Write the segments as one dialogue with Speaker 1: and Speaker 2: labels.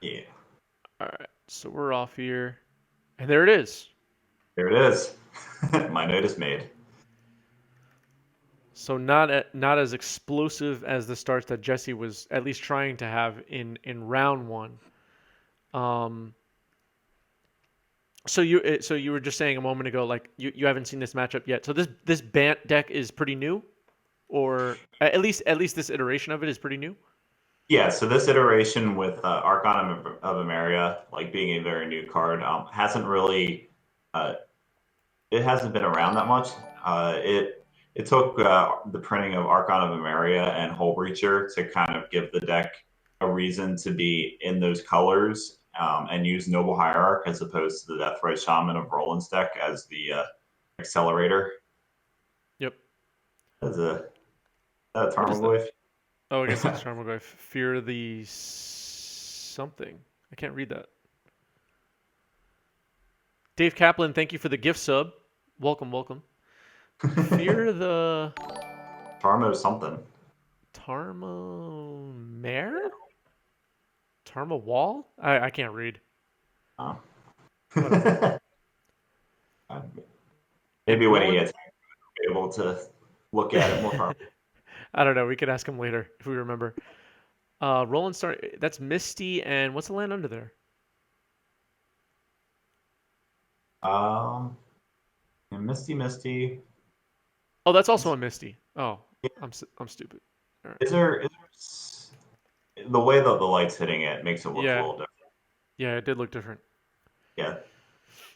Speaker 1: Yeah,
Speaker 2: All right, so we're off here, and there it is.
Speaker 1: there it is. My note is made.
Speaker 2: So not as explosive as the starts that Jesse was at least trying to have in round one. Um, so you were just saying a moment ago, like you haven't seen this matchup yet. So this Bant deck is pretty new, or at least this iteration of it is pretty new.
Speaker 1: Yeah, so this iteration with Archon of Emeria, like being a very new card, hasn't really uh, it hasn't been around that much. It took the printing of Archon of Emeria and Hullbreacher to kind of give the deck a reason to be in those colors and use Noble Hierarch as opposed to the Deathrite Shaman of Roland's deck as the accelerator
Speaker 2: Yep.
Speaker 1: as a
Speaker 2: What is that?
Speaker 1: Tarmogoyf.
Speaker 2: Oh, I guess that's Tarmogoyf. Fear the something. I can't read that. Dave Kaplan, thank you for the gift sub. Welcome, welcome. Fear the
Speaker 1: Tarmo something.
Speaker 2: Tarma Mare? Tarma Wall? I can't read.
Speaker 1: Uh,
Speaker 2: Whatever.
Speaker 1: Maybe
Speaker 2: And
Speaker 1: when he
Speaker 2: Roland,
Speaker 1: gets able to look at it more properly.
Speaker 2: I don't know. We could ask him later if we remember. Roland start. That's Misty, and what's the land under there?
Speaker 1: Um, and Misty.
Speaker 2: Oh, that's also a Misty. Oh, I'm stupid. All right.
Speaker 1: The way that the light's hitting it makes it look a
Speaker 2: Yeah,
Speaker 1: little different.
Speaker 2: yeah, it did look different.
Speaker 1: Yeah,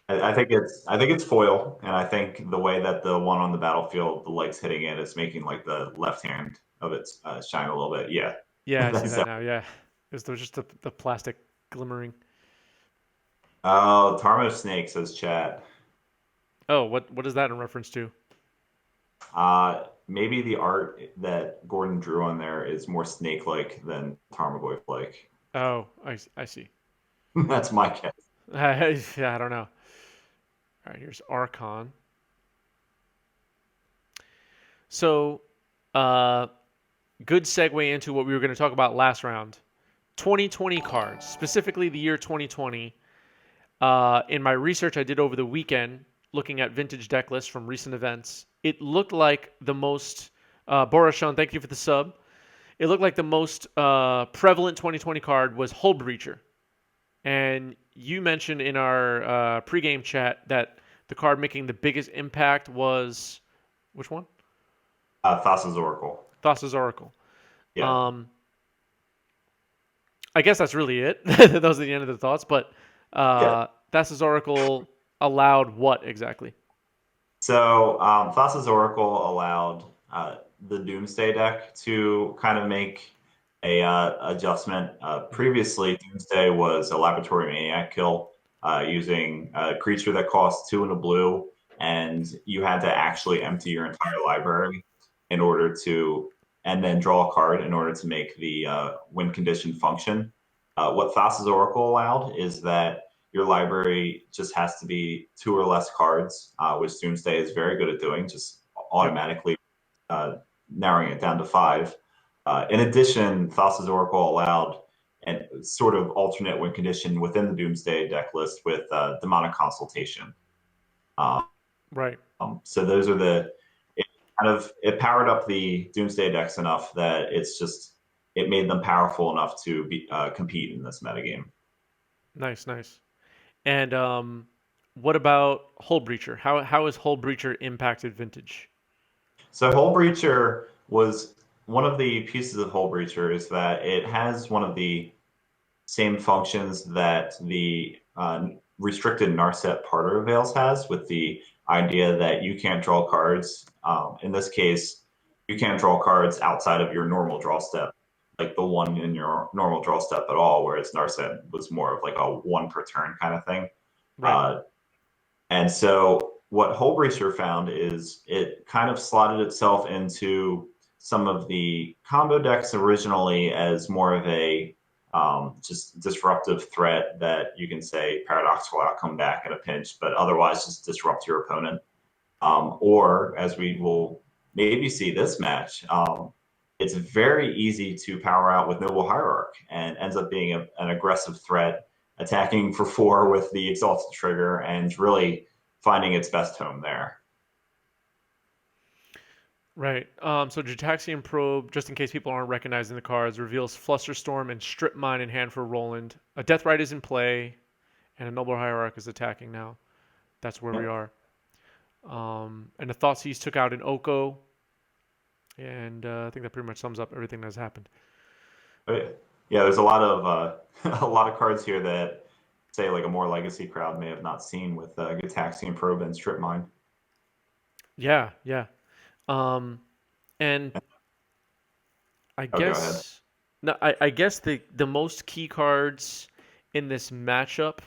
Speaker 1: I think it's foil, and I think the way that the one on the battlefield, the light's hitting it, is making like the left hand of it shine a little bit. Yeah,
Speaker 2: Yeah, I see
Speaker 1: that's
Speaker 2: that now. Yeah, it's just the plastic glimmering.
Speaker 1: oh Tarmo Snake says chat.
Speaker 2: Oh, what is that in reference to?
Speaker 1: Maybe the art that Gordon drew on there is more snake-like than Tarmogoyf-like.
Speaker 2: Oh, I see.
Speaker 1: That's my guess.
Speaker 2: Yeah, I don't know. All right, here's Archon. So, uh, good segue into what we were going to talk about last round. 2020 cards, specifically the year 2020. In my research I did over the weekend, looking at vintage deck lists from recent events, it looked like the most. Borashon, thank you for the sub. It looked like the most prevalent 2020 card was Hullbreacher. And you mentioned in our pregame chat that the card making the biggest impact was which one?
Speaker 1: Thassa's Oracle.
Speaker 2: Thassa's Oracle.
Speaker 1: Yeah,
Speaker 2: Um, I guess that's really it. Those are the end of the thoughts. But
Speaker 1: yeah.
Speaker 2: Thassa's Oracle allowed what exactly?
Speaker 1: So Thassa's Oracle allowed the Doomsday deck to kind of make a adjustment.
Speaker 2: Mm-hmm.
Speaker 1: Previously, Doomsday was a Laboratory Maniac kill using a creature that costs two and a blue, and you had to actually empty your entire library in order to, and then draw a card in order to make the win condition function. What Thassa's Oracle allowed is that your library just has to be two or less cards, which Doomsday is very good at doing, just
Speaker 2: Yep.
Speaker 1: automatically uh, narrowing it down to five. In addition, Thassa's Oracle allowed and sort of alternate win condition within the Doomsday deck list with Demonic Consultation. Um,
Speaker 2: Right.
Speaker 1: so those are it it powered up the Doomsday decks enough that it made them powerful enough to be compete in this metagame.
Speaker 2: Nice. Nice. And what about Hull Breacher? How has Hull Breacher impacted Vintage?
Speaker 1: So Hullbreacher was one of the pieces of Hullbreacher is that it has one of the same functions that the restricted Narset Parter Veils has, with the idea that you can't draw cards. In this case, you can't draw cards outside of your normal draw step, like the one in your normal draw step at all, whereas Narset was more of like a one per turn kind of thing.
Speaker 2: Right.
Speaker 1: Uh, and so what Hullbreacher found is it kind of slotted itself into some of the combo decks originally as more of a just disruptive threat that you can say paradoxical outcome back in a pinch, but otherwise just disrupt your opponent. Or as we will maybe see this match, it's very easy to power out with Noble Hierarch and ends up being an aggressive threat, attacking for 4 with the Exalted trigger and really finding its best home there.
Speaker 2: Right. So Jataxian Probe, just in case people aren't recognizing the cards, reveals Flusterstorm and Strip Mine in hand for Roland. A Deathrite is in play, and a Noble Hierarch is attacking now. That's where we
Speaker 1: Yep.
Speaker 2: are. And the Thoughtseize took out an Oko, and I think that pretty much sums up everything that's happened.
Speaker 1: But yeah, there's a lot of a lot of cards here that say like a more legacy crowd may have not seen with Gitaxian Probe and Strip Mine.
Speaker 2: Yeah, yeah. Um, and I
Speaker 1: Oh, go ahead.
Speaker 2: guess no, I guess the most key cards in this matchup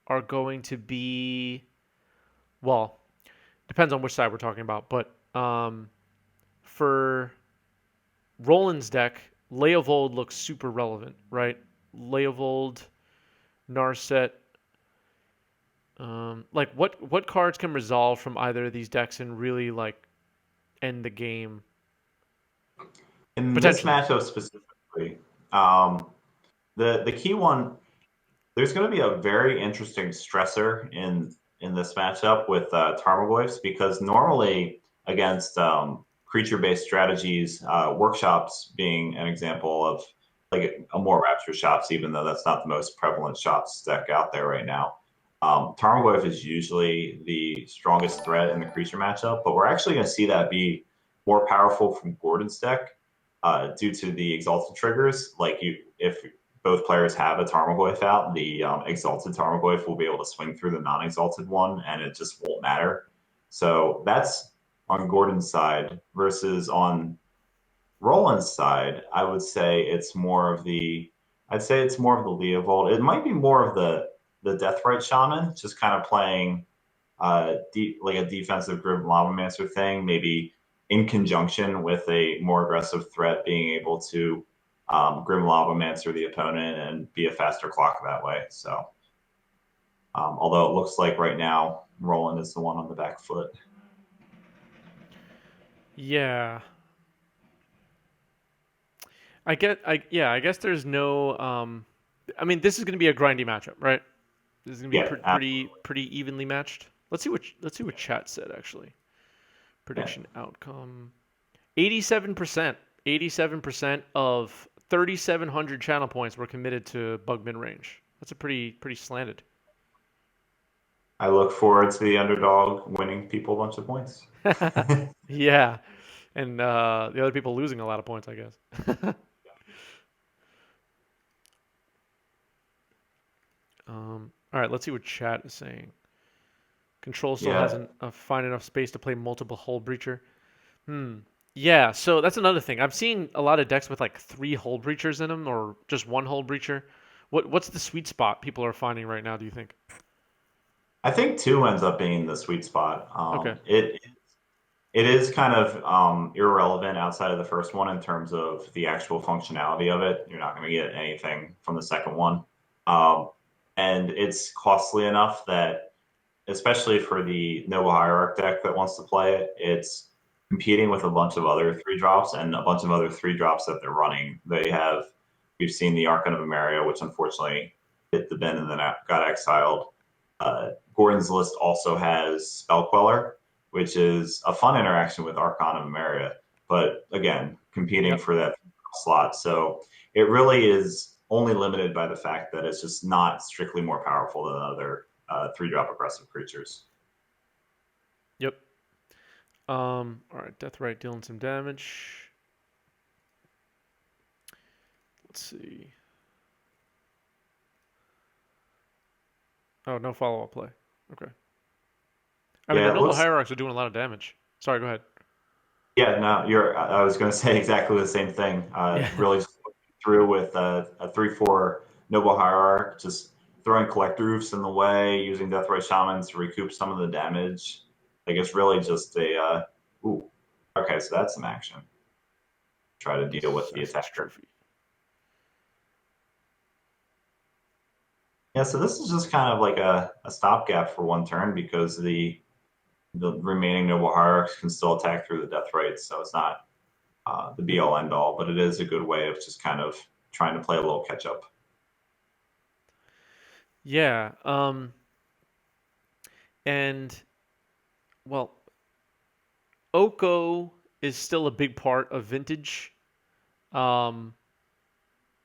Speaker 2: are going to be, well, depends on which side we're talking about, but for Roland's deck, Leovold looks super relevant, right? Leovold, Narset. Like what cards can resolve from either of these decks and really like end the game
Speaker 1: In this
Speaker 2: potentially?
Speaker 1: matchup specifically, um, the key one, there's going to be a very interesting stressor in this matchup with Tarmogoyfs because normally against creature-based strategies, workshops being an example of like a more rapture shops, even though that's not the most prevalent shops deck out there right now. Tarmogoyf is usually the strongest threat in the creature matchup, but we're actually going to see that be more powerful from Gordon's deck due to the exalted triggers. Like if both players have a Tarmogoyf out, the exalted Tarmogoyf will be able to swing through the non-exalted one, and it just won't matter. So that's on Gordon's side versus on Roland's side. I'd say it's more of the Leovold. It might be more of the Deathrite Shaman, just kind of playing like a defensive Grim Lavamancer thing, maybe in conjunction with a more aggressive threat, being able to Grim Lavamancer the opponent and be a faster clock that way. So, although it looks like right now Roland is the one on the back foot.
Speaker 2: Yeah. I guess there's no I mean this is going to be a grindy matchup, right? This is going to be
Speaker 1: Yeah,
Speaker 2: pretty evenly matched. Let's see what chat said actually.
Speaker 1: yeah.
Speaker 2: Prediction outcome. 87%. 87% of 3,700 channel points were committed to Bug Midrange. That's a pretty slanted.
Speaker 1: I look forward to the underdog winning people a bunch of points.
Speaker 2: Yeah, and the other people losing a lot of points, I guess. All right, let's see what chat is saying. Control still has
Speaker 1: Yeah,
Speaker 2: a fine enough space to play multiple Hullbreacher. Hmm. Yeah, so that's another thing. I'm seeing a lot of decks with like 3 Hullbreachers in them, or just 1 Hullbreacher. What's the sweet spot people are finding right now? Do you think?
Speaker 1: I think two ends up being the sweet spot.
Speaker 2: Okay.
Speaker 1: It is kind of irrelevant outside of the first one in terms of the actual functionality of it. You're not going to get anything from the second one. Um, and it's costly enough that, especially for the Noble Hierarch deck that wants to play it, it's competing with a bunch of other 3 drops and a bunch of other 3 drops that they're running. We've seen the Archon of Emeria, which unfortunately hit the bin and then got exiled. Gordon's list also has Spell Queller, which is a fun interaction with Archon of Emeria, but again, competing
Speaker 2: Yep.
Speaker 1: for that slot. So it really is only limited by the fact that it's just not strictly more powerful than other 3 drop aggressive creatures.
Speaker 2: Yep. All right, Deathrite dealing some damage. Let's see. Oh, no follow-up play. Okay. I mean, the
Speaker 1: Yeah, it
Speaker 2: Noble
Speaker 1: looks.
Speaker 2: Hierarchs are doing a lot of damage. Sorry, go ahead.
Speaker 1: Yeah, no, you're. I was going to say exactly the same thing.
Speaker 2: Yeah.
Speaker 1: Really just through with a 3/4 Noble Hierarch, just throwing Collect Roofs in the way, using Deathrite Shamans to recoup some of the damage. Like it's really just a. Ooh, okay, so that's some action. Try to deal with the
Speaker 2: Assassin's
Speaker 1: attacker.
Speaker 2: Trophy.
Speaker 1: Yeah, so this is just kind of like a stopgap for one turn because the remaining Noble Hierarchs can still attack through the Death Rites, so it's not the be all end all, but it is a good way of just kind of trying to play a little catch up.
Speaker 2: Yeah. And well, Oko is still a big part of Vintage. Um,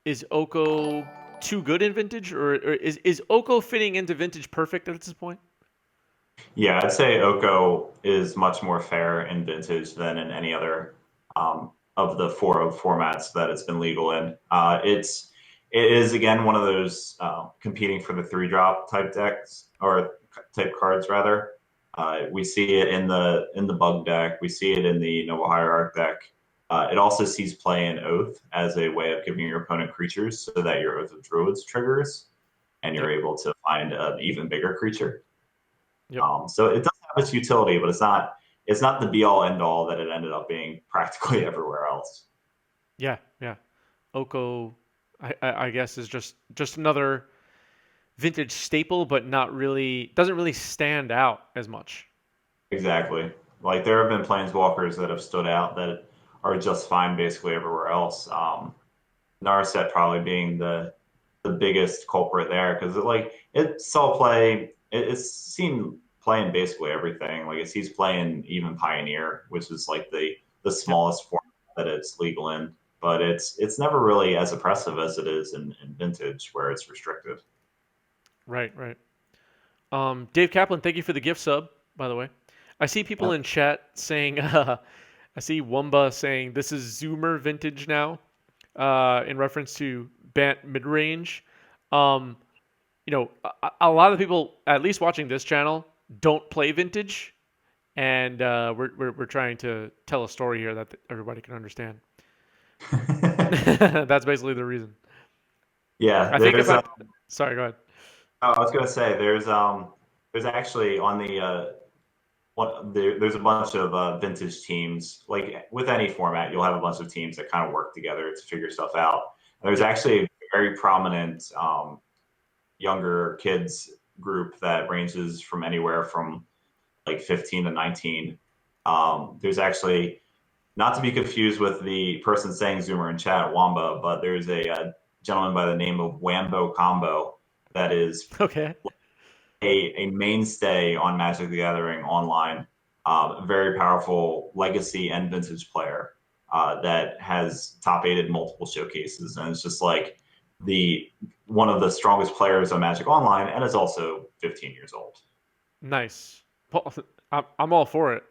Speaker 2: is Oko too good in Vintage, or is Oko fitting into Vintage perfect at this point?
Speaker 1: Yeah, I'd say Oko is much more fair in Vintage than in any other of the 4 formats that it's been legal in. It is again one of those competing for the 3-drop type decks or type cards rather. We see it in the bug deck. We see it in the Noble Hierarch deck. It also sees play in Oath as a way of giving your opponent creatures so that your Oath of Druids triggers and you're
Speaker 2: Yep.
Speaker 1: able to find an even bigger creature.
Speaker 2: Yep.
Speaker 1: So it does have its utility, but it's not the be all end all that it ended up being practically everywhere else.
Speaker 2: Yeah. Yeah. Oko, I guess, is just another Vintage staple, but not really doesn't really stand out as much.
Speaker 1: Exactly. Like there have been planeswalkers that have stood out that are just fine basically everywhere else. Narset probably being the biggest culprit there because it saw play. It's seen play in basically everything. Like it sees play in even Pioneer, which is like the
Speaker 2: Yep.
Speaker 1: smallest form that it's legal in. But it's never really as oppressive as it is in Vintage, where it's restricted.
Speaker 2: Right. Right. Dave Kaplan, thank you for the gift sub, by the way. I see people
Speaker 1: Yep.
Speaker 2: in chat saying, I see Wumba saying this is Zoomer vintage now, in reference to Bant Midrange. Um, a lot of people, at least watching this channel, don't play vintage, and we're trying to tell a story here that everybody can understand. That's basically the reason.
Speaker 1: Yeah,
Speaker 2: I think if I, sorry, go ahead.
Speaker 1: I was gonna say there's actually on the there's a bunch of vintage teams. Like with any format, you'll have a bunch of teams that kind of work together to figure stuff out. And there's
Speaker 2: Yep.
Speaker 1: actually a very prominent younger kids group that ranges from anywhere from like 15 to 19. There's actually not to be confused with the person saying Zoomer in chat, Wamba, but there's a gentleman by the name of Wambo Combo that is
Speaker 2: Okay.
Speaker 1: a mainstay on Magic the Gathering online, very powerful legacy and vintage player that has top aided multiple showcases, and it's just like the one of the strongest players on Magic Online, and is also 15 years old.
Speaker 2: Nice. Well, I'm all for it.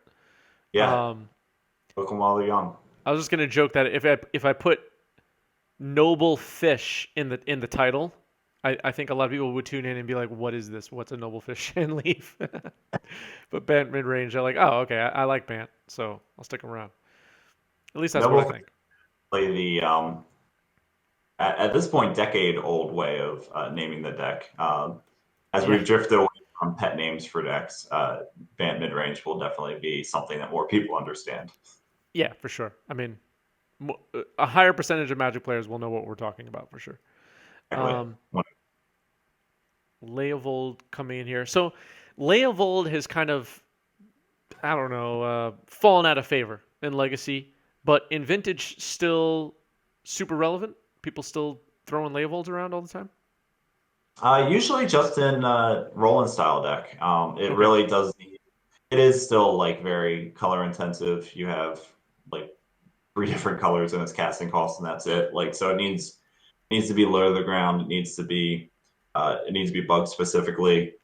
Speaker 1: Yeah,
Speaker 2: Um,
Speaker 1: look them while they're young.
Speaker 2: I was just gonna joke that if I put noble fish in the title, I think a lot of people would tune in and be like, "What is this? What's a noble fish?" and leave. But Bant Midrange, they're like, "Oh, okay, I like Bant, so I'll stick around." At least that's what I
Speaker 1: Noble
Speaker 2: think.
Speaker 1: play the at this point decade old way of naming the deck. As
Speaker 2: Yeah,
Speaker 1: we've drifted away from pet names for decks, Bant Midrange will definitely be something that more people understand.
Speaker 2: yeah, for sure. I mean, a higher percentage of Magic players will know what we're talking about for sure.
Speaker 1: Exactly.
Speaker 2: Um, Leovold coming in here, so Leovold has kind of, I don't know, fallen out of favor in Legacy, but in Vintage still super relevant. People still throwing Leovolds around all the time.
Speaker 1: Usually just in roll and style deck. It
Speaker 2: Okay.
Speaker 1: really does. It is still like very color intensive. You have like 3 different colors in its casting cost, and that's it. Like so, it needs to be low to the ground. It needs to be bug specifically.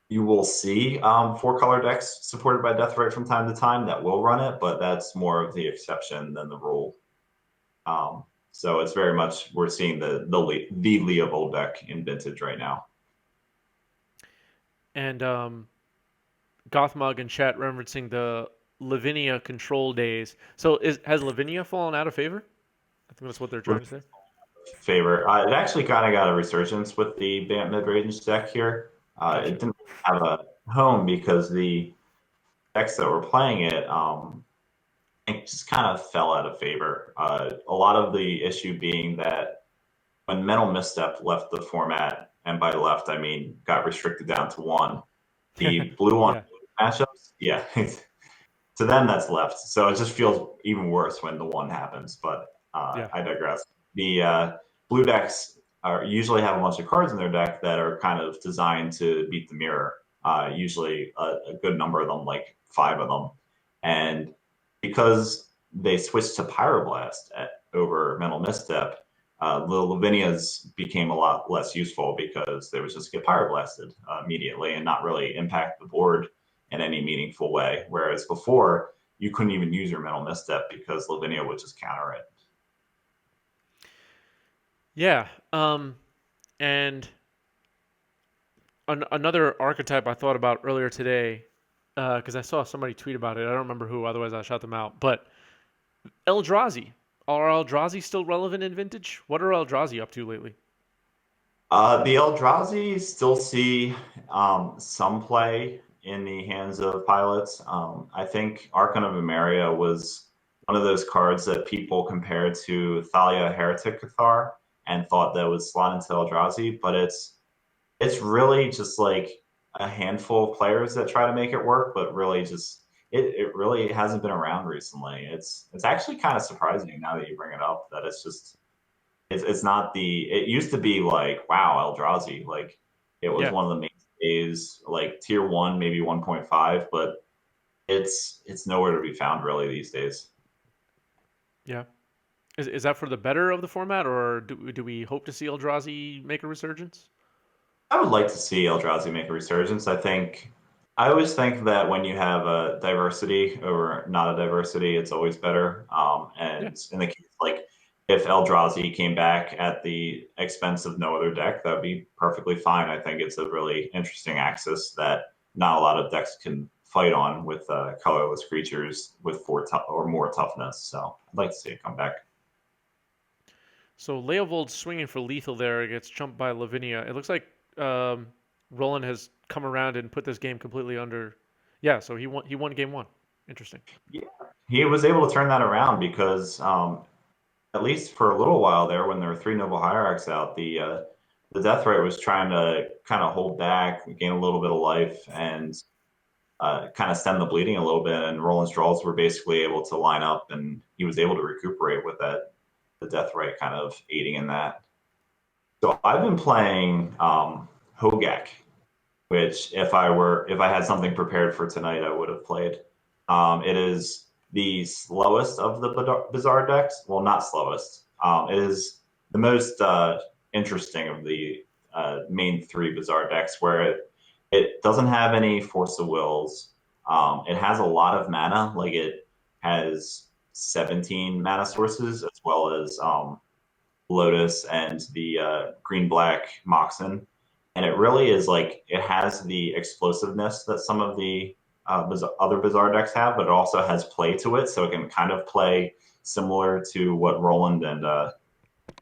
Speaker 1: You will see 4 color decks supported by Deathrite from time to time that will run it, but that's more of the exception than the rule. So it's very much we're seeing the Leovold deck in Vintage right now.
Speaker 2: And Gothmog in chat referencing the Lavinia control days. So has Lavinia fallen out of favor? I think that's what they're trying to say.
Speaker 1: Favor. It actually kind of got a resurgence with the Bant Midrange deck here.
Speaker 2: Gotcha.
Speaker 1: It didn't have a home because the decks that were playing it, it just kind of fell out of favor. A lot of the issue being that when Mental Misstep left the format, and by left I mean got restricted down to one, the blue on
Speaker 2: Yeah.
Speaker 1: matchups, yeah, to them that's left. So it just feels even worse when the one happens. But
Speaker 2: Yeah.
Speaker 1: I digress. The blue decks usually have a bunch of cards in their deck that are kind of designed to beat the mirror. Usually a good number of them, like 5 of them, and because they switched to Pyroblast over Mental Misstep, the Lavinias became a lot less useful because they would just get Pyroblasted immediately and not really impact the board in any meaningful way. Whereas before, you couldn't even use your Mental Misstep because Lavinia would just counter it.
Speaker 2: Yeah. And another archetype I thought about earlier today, because I saw somebody tweet about it. I don't remember who, otherwise I shut them out. But Eldrazi. Are Eldrazi still relevant in Vintage? What are Eldrazi up to lately?
Speaker 1: The Eldrazi still see some play in the hands of pilots. I think Archon of Emeria was one of those cards that people compared to Thalia Heretic Cathar and thought that would slot into Eldrazi, but it's really just like a handful of players that try to make it work, but really just it really hasn't been around recently. It's actually kind of surprising now that you bring it up that it's not it used to be like wow Eldrazi like it was
Speaker 2: Yeah.
Speaker 1: one of the mainstays like tier 1 maybe 1.5 but it's nowhere to be found really these days.
Speaker 2: Yeah. Is that for the better of the format, or do we hope to see Eldrazi make a resurgence?
Speaker 1: I would like to see Eldrazi make a resurgence. I always think that when you have a diversity or not a diversity, it's always better.
Speaker 2: Yeah.
Speaker 1: And in the case like if Eldrazi came back at the expense of no other deck, that would be perfectly fine. I think it's a really interesting axis that not a lot of decks can fight on with colorless creatures with 4 or more toughness. So I'd like to see it come back.
Speaker 2: So Leovold swinging for lethal there gets jumped by Lavinia. It looks like um, Roland has come around and put this game completely under. Yeah, so he won game one. Interesting.
Speaker 1: Yeah, he was able to turn that around because at least for a little while there, when there were 3 noble hierarchs out, the death rate was trying to kind of hold back, gain a little bit of life, and kind of stem the bleeding a little bit. And Roland's draws were basically able to line up, and he was able to recuperate with that, the death rate kind of aiding in that. So I've been playing Hogak, which if I had something prepared for tonight, I would have played. It is the slowest of the bizarre decks. Well, not slowest. It is the most interesting of the main 3 bizarre decks, where it doesn't have any Force of Wills. It has a lot of mana, like it has 17 mana sources as well as Lotus and the green black Moxen. And it really is like it has the explosiveness that some of the other bizarre decks have, but it also has play to it, so it can kind of play similar to what Roland and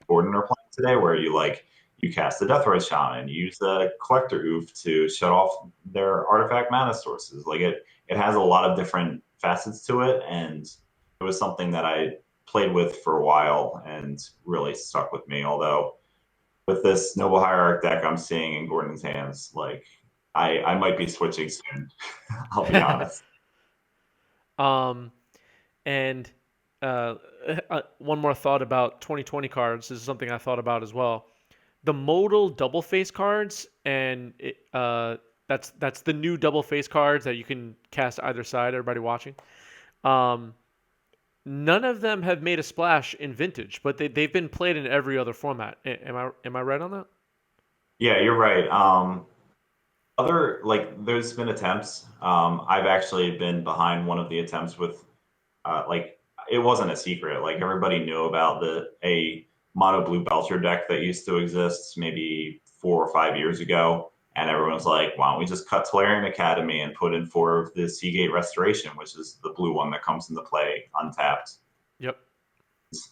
Speaker 1: Gordon are playing today, where you cast the Deathrite Shaman, you use the Collector Oof to shut off their artifact mana sources. Like it has a lot of different facets to it, and it was something that I played with for a while and really stuck with me. Although with this Noble Hierarch deck I'm seeing in Gordon's hands, like I might be switching soon. I'll be honest.
Speaker 2: um, and one more thought about 2020 cards. This is something I thought about as well. The modal double face cards, and that's the new double face cards that you can cast either side. Everybody watching. Um, None of them have made a splash in Vintage, but they've been played in every other format. Am I right on that?
Speaker 1: Yeah, you're right. Other like there's been attempts. I've actually been behind one of the attempts with like it wasn't a secret. Like everybody knew about the a mono blue Belcher deck that used to exist maybe 4 or 5 years ago, and everyone was like, "Why don't we just cut Tolarian Academy and put in 4 of the Seagate Restoration, which is the blue one that comes into play untapped."
Speaker 2: Yep.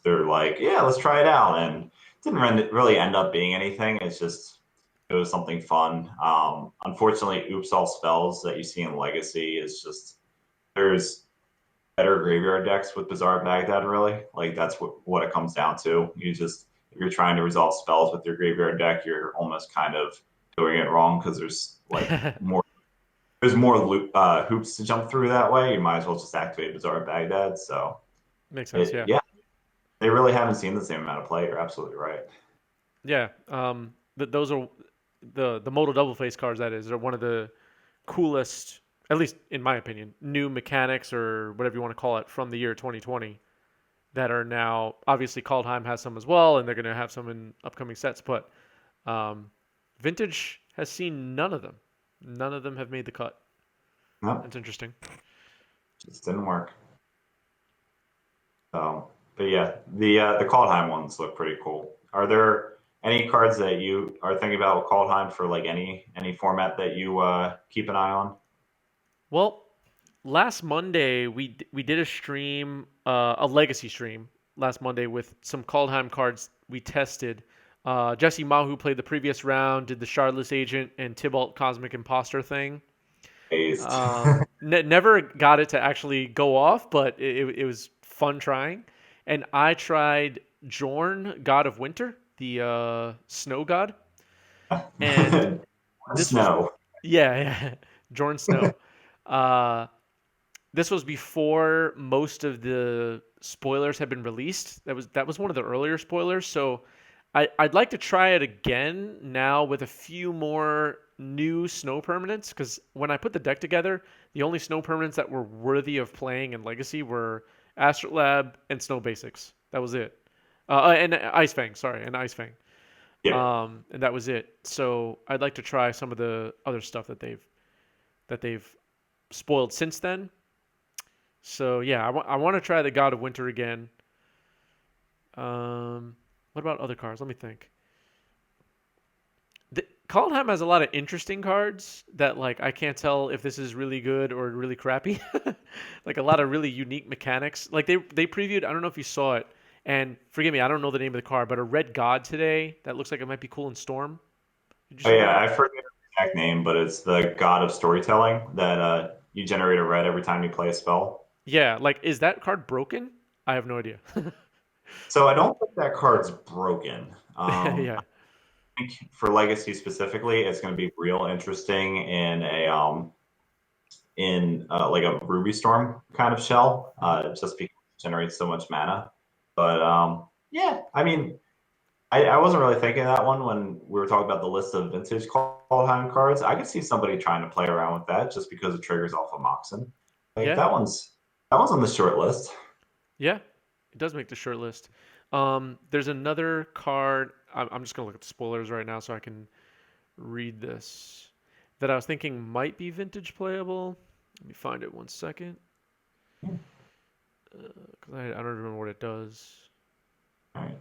Speaker 1: They're like, "Yeah, let's try it out," and it didn't really end up being anything. It was something fun. Unfortunately, Oops All Spells that you see in Legacy is just there's better graveyard decks with Bizarre Baghdad, really. Like that's what it comes down to. If you're trying to resolve spells with your graveyard deck, you're almost kind of doing it wrong because there's like more there's more hoops to jump through that way. You might as well just activate Bazaar of Baghdad. So
Speaker 2: Makes sense. Yeah.
Speaker 1: yeah, they really haven't seen the same amount of play. You're absolutely right.
Speaker 2: Yeah. Those are the modal double face cards. That is, are one of the coolest, at least in my opinion, new mechanics or whatever you want to call it from the year 2020 that are now obviously Kaldheim has some as well, and they're going to have some in upcoming sets. But um, Vintage has seen none of them. None of them have made the cut.
Speaker 1: No,
Speaker 2: That's interesting.
Speaker 1: just didn't work. So, but yeah, the Kaldheim ones look pretty cool. Are there any cards that you are thinking about with Kaldheim for like any format that you keep an eye on?
Speaker 2: Well, last Monday we did a stream, a legacy stream last Monday with some Kaldheim cards we tested. Jesse Mahu played the previous round, did the Shardless Agent and Tybalt Cosmic Imposter thing.
Speaker 1: Based.
Speaker 2: Never got it to actually go off, but it was fun trying. And I tried Jorn, God of Winter, the snow god, and this was
Speaker 1: Snow.
Speaker 2: yeah, yeah, Jorn Snow. Uh, this was before most of the spoilers had been released. That was one of the earlier spoilers. So I'd like to try it again now with a few more new snow permanents, because when I put the deck together, the only snow permanents that were worthy of playing in Legacy were Astrolab and Snow Basics. That was it. And Ice Fang, sorry, and Ice Fang.
Speaker 1: Yeah.
Speaker 2: And that was it. So I'd like to try some of the other stuff that they've spoiled since then. So yeah, I want to try the God of Winter again. What about other cards? Let me think. Kaldheim has a lot of interesting cards that like I can't tell if this is really good or really crappy. Like a lot of really unique mechanics. Like they previewed. I don't know if you saw it. And forgive me, I don't know the name of the card, but a red god today that looks like it might be cool in Storm. Did you
Speaker 1: Oh
Speaker 2: see
Speaker 1: yeah,
Speaker 2: that?
Speaker 1: I forget the exact name, but it's the God of Storytelling that you generate a red every time you play a spell.
Speaker 2: Yeah, like is that card broken? I have no idea.
Speaker 1: So I don't think that card's broken.
Speaker 2: Yeah.
Speaker 1: I think for Legacy specifically, it's going to be real interesting in like a Ruby Storm kind of shell,
Speaker 2: Mhm.
Speaker 1: just because it generates so much mana. But yeah, I mean, I wasn't really thinking of that one when we were talking about the list of vintage Kaldheim cards. I could see somebody trying to play around with that just because it triggers off of Moxen. Like
Speaker 2: Yeah.
Speaker 1: that one's on the short list.
Speaker 2: Yeah. It does make the short list. There's another card. I'm just gonna look at the spoilers right now so I can read this. That I was thinking might be vintage playable. Let me find it one second. Because I don't remember what it does.
Speaker 1: All right.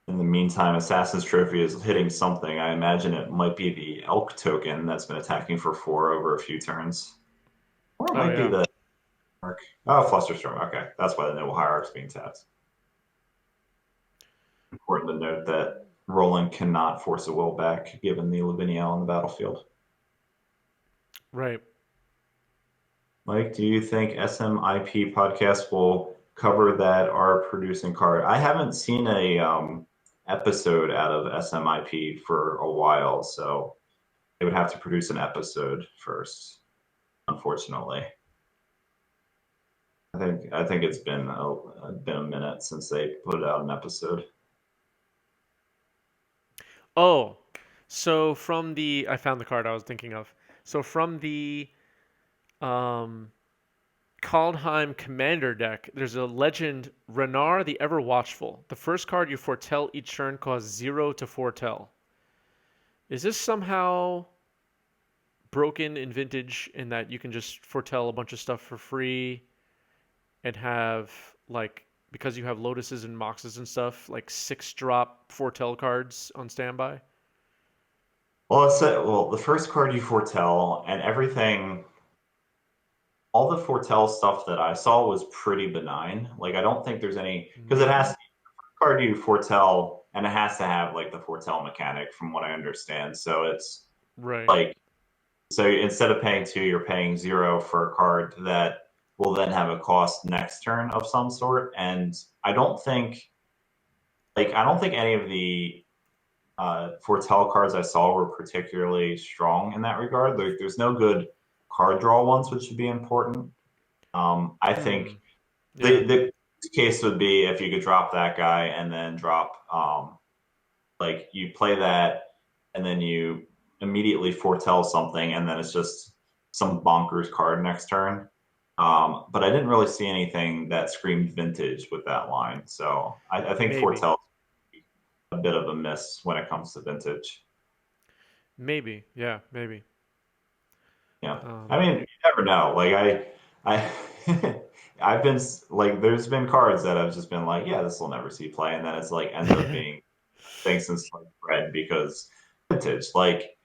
Speaker 1: In the meantime, Assassin's Trophy is hitting something. I imagine it might be the Elk token that's been attacking for 4 over a few turns. Or it
Speaker 2: Oh
Speaker 1: might be
Speaker 2: yeah.
Speaker 1: the Oh, Flusterstorm. Okay. That's why the Noble Hierarch's being tapped. Important to note that Roland cannot force a will back given the Lavinia on the battlefield.
Speaker 2: Right.
Speaker 1: Mike, do you think SMIP podcast will cover that are producing card? I haven't seen a episode out of SMIP for a while, so they would have to produce an episode first, unfortunately. I think it's been a minute since they put out an episode.
Speaker 2: Oh, so from the I found the card I was thinking of. So from the um Kaldheim Commander deck, there's a legend, Renar the Ever Watchful. The first card you foretell each turn costs 0 to foretell. Is this somehow broken in Vintage in that you can just foretell a bunch of stuff for free and have, like, because you have Lotuses and Moxes and stuff, like 6 drop foretell cards on standby?
Speaker 1: Well, the first card you foretell and everything, all the foretell stuff that I saw was pretty benign. Like I don't think there's any because it has
Speaker 2: Maybe?
Speaker 1: to be a card you foretell and it has to have like the foretell mechanic from what I understand. So it's
Speaker 2: Right.
Speaker 1: like so instead of paying 2, you're paying 0 for a card that will then have a cost next turn of some sort. And I don't think I don't think any of the foretell cards I saw were particularly strong in that regard. There's no good card draw ones, which would be important. I
Speaker 2: Hmm.
Speaker 1: think
Speaker 2: Yeah.
Speaker 1: the case would be if you could drop that guy and then drop like you play that and then you immediately foretell something and then it's just some bonkers card next turn. But I didn't really see anything that screamed vintage with that line. So I think
Speaker 2: Maybe.
Speaker 1: foretell is a bit of a miss when it comes to vintage.
Speaker 2: Maybe. Yeah. Maybe.
Speaker 1: Yeah. I
Speaker 2: Um,
Speaker 1: mean, you never know. I I've been like, there's been cards that I've just been like, yeah, this will never see play. And then it's like ends up being things since like red because vintage. Like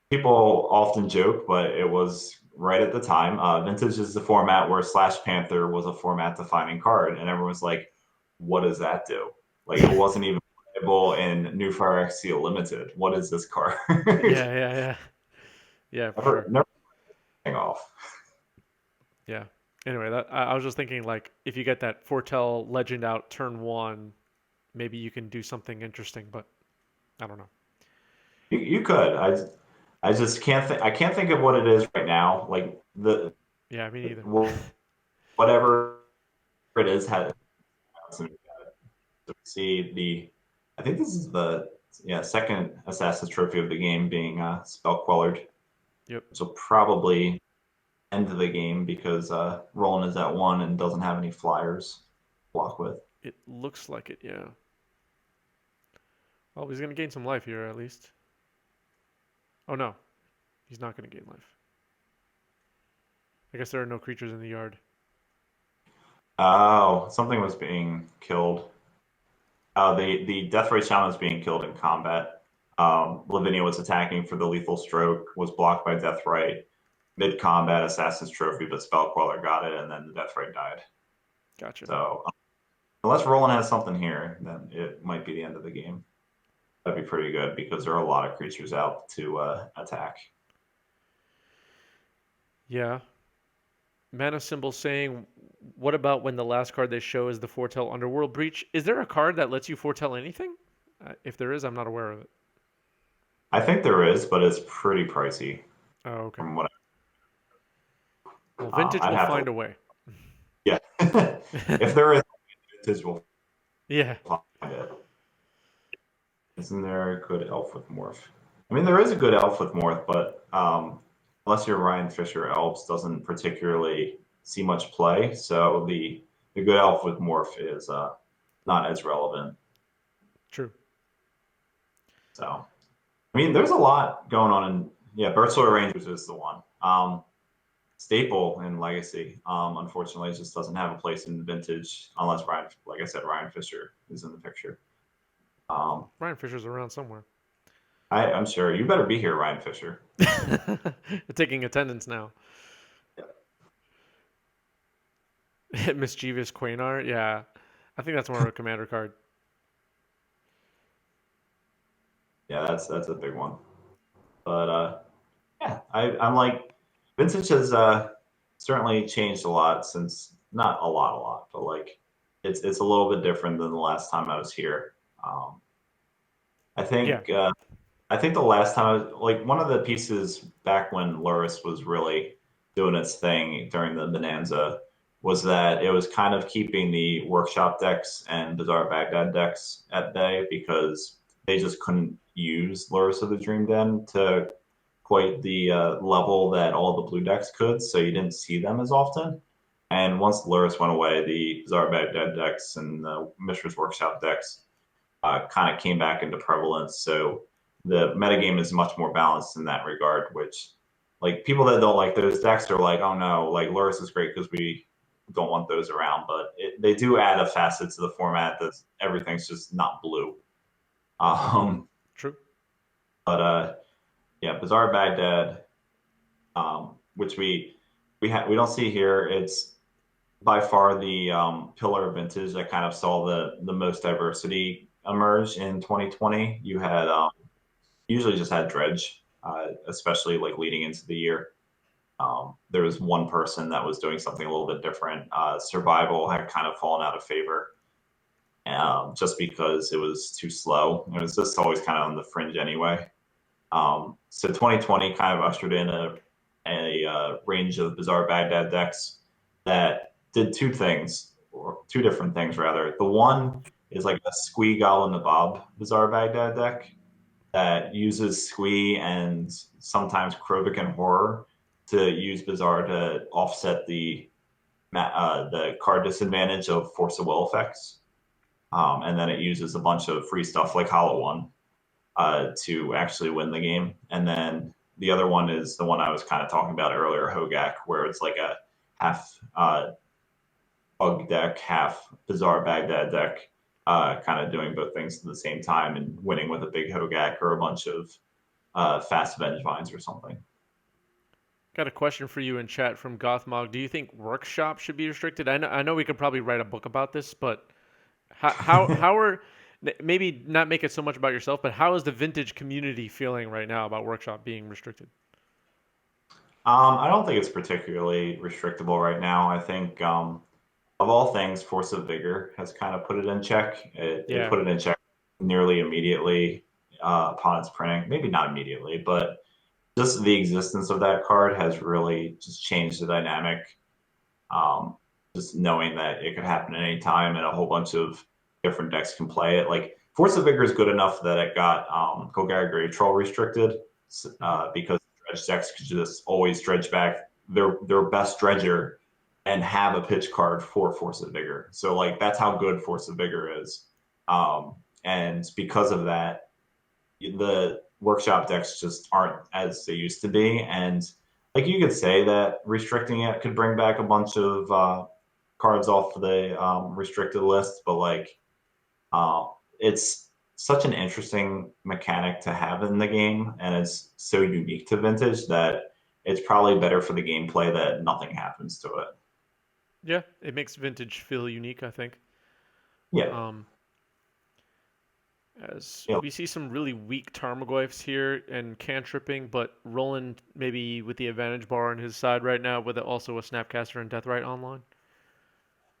Speaker 1: people often joke, but it was right at the time. Vintage is the format where Slash Panther was a format defining card, and everyone's like, "What does that do?" Like it wasn't even playable in New Fire XC Limited. What is this card?
Speaker 2: yeah. Yeah. Yeah. Yeah. For
Speaker 1: never,
Speaker 2: sure.
Speaker 1: never paying off.
Speaker 2: Yeah. Anyway, I was just thinking like if you get that foretell legend out turn one, maybe you can do something interesting. But I don't know.
Speaker 1: You could. I just can't think. I can't think of what it is right now. Like the
Speaker 2: Yeah. Me neither.
Speaker 1: whatever it is has to see the. I think this is the second Assassin's Trophy of the game being spell quellered,
Speaker 2: Yep.
Speaker 1: which will probably end the game because Roland is at one and doesn't have any flyers to block with.
Speaker 2: It looks like it. Yeah. Well, he's gonna gain some life here at least. Oh no, he's not gonna gain life. I guess there are no creatures in the yard.
Speaker 1: Oh, something was being killed. The Deathray Shaman is being killed in combat. Lavinia was attacking for the lethal stroke, was blocked by Deathray. Mid combat, Assassin's Trophy, but Spell Queller got it, and then the Deathray died.
Speaker 2: Gotcha.
Speaker 1: So unless Roland has something here, then it might be the end of the game. That'd be pretty good because there are a lot of creatures out to attack.
Speaker 2: Yeah. Mana symbol saying, what about when the last card they show is the foretell Underworld Breach? Is there a card that lets you foretell anything? If there is, I'm not aware of it.
Speaker 1: I think there is, but it's pretty pricey
Speaker 2: Oh, okay.
Speaker 1: from what
Speaker 2: Well, Vintage
Speaker 1: I'd
Speaker 2: will
Speaker 1: have
Speaker 2: find
Speaker 1: to.
Speaker 2: a way.
Speaker 1: Yeah, if there is, Vintage will
Speaker 2: Yeah.
Speaker 1: find it. Isn't there a good elf with morph? I mean, there is a good elf with morph, but unless you're Ryan Fisher, elves doesn't particularly see much play. So the good elf with morph is not as relevant.
Speaker 2: True.
Speaker 1: So I mean, there's a lot going on in Birdsword Rangers is the one. Staple in Legacy, unfortunately, just doesn't have a place in Vintage unless Ryan, like I said, Ryan Fisher is in the picture. Um,
Speaker 2: Ryan Fisher's around somewhere.
Speaker 1: I'm sure you better be here, Ryan Fisher.
Speaker 2: Taking attendance now. Mischievous Quainar. Yeah. I think that's more of a commander card.
Speaker 1: Yeah, that's a big one. But yeah, I'm like Vintage has certainly changed a lot since not a lot, but like it's a little bit different than the last time I was here. Um, I
Speaker 2: Yeah.
Speaker 1: think I think the last time I was like one of the pieces back when Luris was really doing its thing during the Bonanza was that it was kind of keeping the workshop decks and Bizarre Baghdad decks at bay because they just couldn't use Luris of the Dream Den to quite the level that all the blue decks could, so you didn't see them as often. And once Luris went away, the Bizarre Baghdad decks and the Mishra's Workshop decks kind of came back into prevalence. So the metagame is much more balanced in that regard, which like people that don't like those decks are like, oh no, like Luris is great because we don't want those around, but they do add a facet to the format that everything's just not blue. Um,
Speaker 2: True.
Speaker 1: but yeah, Bizarre Baghdad, which we don't see here. It's by far the pillar of vintage that kind of saw the most diversity emerge in 2020. You had usually just had dredge, especially like leading into the year. There was one person that was doing something a little bit different. Survival had kind of fallen out of favor just because it was too slow. It was just always kind of on the fringe anyway. So 2020 kind of ushered in a range of Bizarre Baghdad decks that did two things, or two different things rather. The one is like a Squee Goblin the Bob Bizarre Baghdad deck that uses Squee and sometimes Krovic and Horror to use Bizarre to offset the card disadvantage of Force of Will effects. And then it uses a bunch of free stuff like Hollow One to actually win the game. And then the other one is the one I was kind of talking about earlier, Hogak, where it's like a half bug deck, half Bizarre Baghdad deck, kind of doing both things at the same time and winning with a big Hogak or a bunch of fast Vengevines or something.
Speaker 2: Got a question for you in chat from Gothmog. Do you think workshop should be restricted? I know we could probably write a book about this, but how are maybe not make it so much about yourself, but how is the vintage community feeling right now about workshop being restricted?
Speaker 1: I don't think it's particularly restrictable right now. I think, of all things, Force of Vigor has kind of put it in check. It
Speaker 2: Yeah,
Speaker 1: put it in check nearly immediately upon its printing. Maybe not immediately, but just the existence of that card has really just changed the dynamic. Um, just knowing that it could happen at any time and a whole bunch of different decks can play it. Like Force of Vigor is good enough that it got Golgari Grave Troll restricted
Speaker 2: hmm
Speaker 1: because dredge decks could just always dredge back their best dredger and have a pitch card for Force of Vigor. So like that's how good Force of Vigor is. And because of that, the workshop decks just aren't as they used to be. And like you could say that restricting it could bring back a bunch of cards off the restricted list, but like uh, it's such an interesting mechanic to have in the game, and it's so unique to Vintage that it's probably better for the gameplay that nothing happens to it.
Speaker 2: yeah, it makes vintage feel unique, I think.
Speaker 1: Yeah,
Speaker 2: Um, as
Speaker 1: yeah,
Speaker 2: we see some really weak Tarmogoyfs here and cantripping, but Roland maybe with the advantage bar on his side right now, with also a Snapcaster and Deathrite online.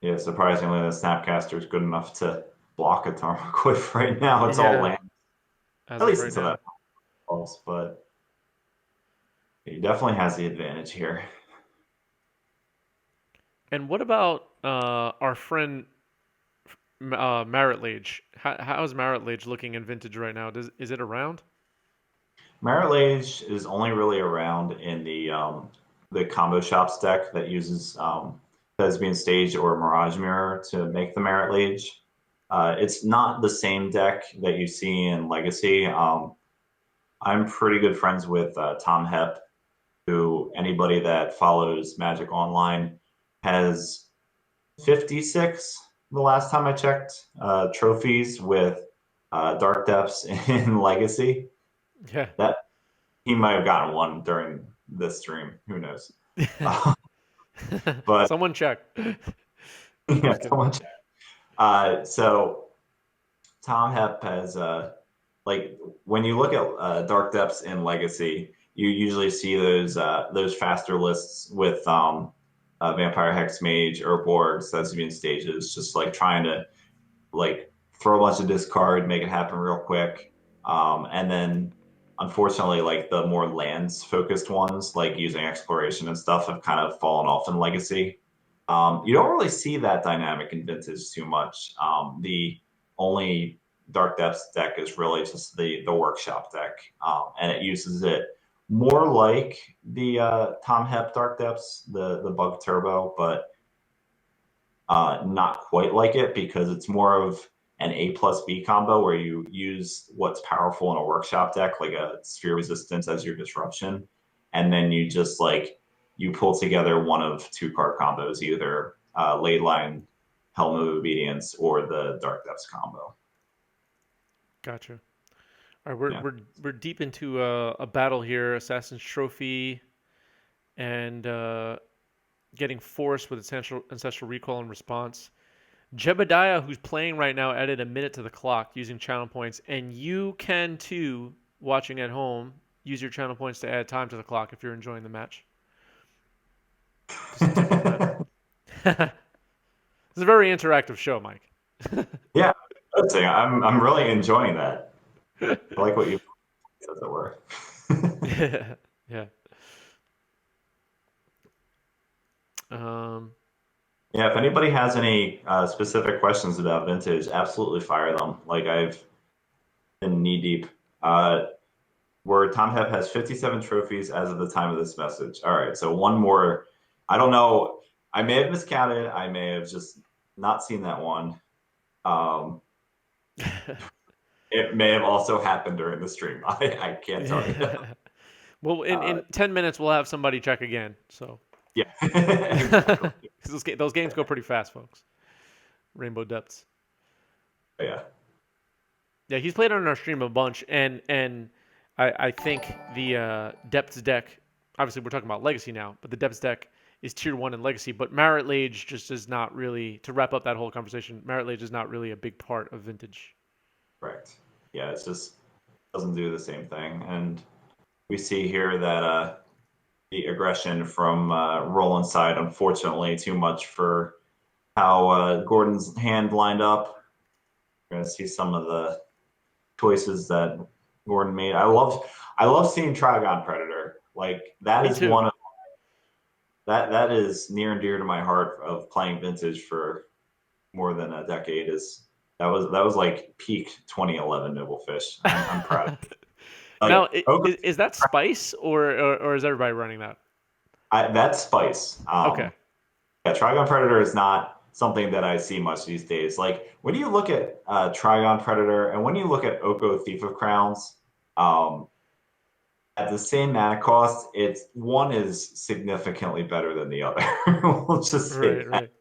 Speaker 1: yeah. Surprisingly, the Snapcaster is good enough to block a Tarmogoyf right now. It's all
Speaker 2: Yeah,
Speaker 1: land,
Speaker 2: as
Speaker 1: at
Speaker 2: of
Speaker 1: least
Speaker 2: right
Speaker 1: until
Speaker 2: now.
Speaker 1: that falls, but he definitely has the advantage here.
Speaker 2: And what about our friend Marit Lage? How's Marit Lage looking in vintage right now? Is it around?
Speaker 1: Merit Lage is only really around in the combo shops deck that uses Thespian Stage or Mirage Mirror to make the Merit Lage. It's not the same deck that you see in Legacy. I'm pretty good friends with Tom Hep, who anybody that follows Magic Online has 56 the last time I checked trophies with Dark Depths in Legacy.
Speaker 2: Yeah.
Speaker 1: That he might have gotten one during this stream. Who knows? But
Speaker 2: Someone check.
Speaker 1: yeah,
Speaker 2: Just
Speaker 1: so
Speaker 2: kidding.
Speaker 1: much. So Tom Hep has like when you look at Dark Depths in Legacy, you usually see those faster lists with Vampire Hex Mage or Borgs that's being stages, just like trying to like throw a bunch of discard, make it happen real quick. And then unfortunately, like the more lands focused ones, like using exploration and stuff, have kind of fallen off in Legacy. You don't really see that dynamic in Vintage too much. The only Dark Depths deck is really just the Workshop deck, and it uses it more like the Tom Hep Dark Depths, the Bug Turbo, but not quite like it because it's more of an A plus B combo where you use what's powerful in a workshop deck, like a sphere resistance as your disruption, and then you just like you pull together one of two card combos, either Ley Line, Helm of Obedience, or the Dark Depths combo.
Speaker 2: Gotcha. All right, we're
Speaker 1: Yeah.
Speaker 2: we're we're deep into a battle here. Assassin's Trophy and getting forced with ancestral recall and response. Jebediah, who's playing right now, added a minute to the clock using channel points, and you can too, watching at home, use your channel points to add time to the clock if you're enjoying the match. Just a tip on that. It's a very interactive show, Mike.
Speaker 1: Yeah, I'm really enjoying that. I like what you, as it were.
Speaker 2: Yeah. Um,
Speaker 1: Yeah, if anybody has any specific questions about Vintage, absolutely fire them. Like I've been knee deep. Uh, where Tom Hep has 57 trophies as of the time of this message. All right, so one more. I don't know. I may have miscounted. I may have just not seen that one. Um, it may have also happened during the stream. I can't tell you.
Speaker 2: yeah. Well,
Speaker 1: Uh,
Speaker 2: in 10 minutes we'll have somebody check again. So
Speaker 1: yeah, exactly.
Speaker 2: 'cause those games go pretty fast, folks. Rainbow Depths.
Speaker 1: Yeah,
Speaker 2: Yeah, he's played on our stream a bunch, and I think the Depths deck. Obviously, we're talking about Legacy now, but the Depths deck is tier one in Legacy. But Marit Lage just is not really, to wrap up that whole conversation. Marit Lage is not really a big part of Vintage.
Speaker 1: correct. Yeah, it's just doesn't do the same thing. And we see here that the aggression from Roland's side, unfortunately, too much for how Gordon's hand lined up. We're gonna see some of the choices that Gordon made. I love seeing Trigon Predator. Like that
Speaker 2: Me
Speaker 1: is
Speaker 2: too.
Speaker 1: one of that is near and dear to my heart of playing Vintage for more than a decade. Is that was like peak 2011 Noble Fish. I'm proud of it.
Speaker 2: Now,
Speaker 1: Like Ogre,
Speaker 2: is that Spice or is everybody running that?
Speaker 1: that's Spice.
Speaker 2: Okay.
Speaker 1: Yeah, Trigon Predator is not something that I see much these days. Like when you look at Trigon Predator and when you look at Oko Thief of Crowns, um, at the same mana cost, it's one is significantly better than the other. We'll just say
Speaker 2: Right,
Speaker 1: that.
Speaker 2: right.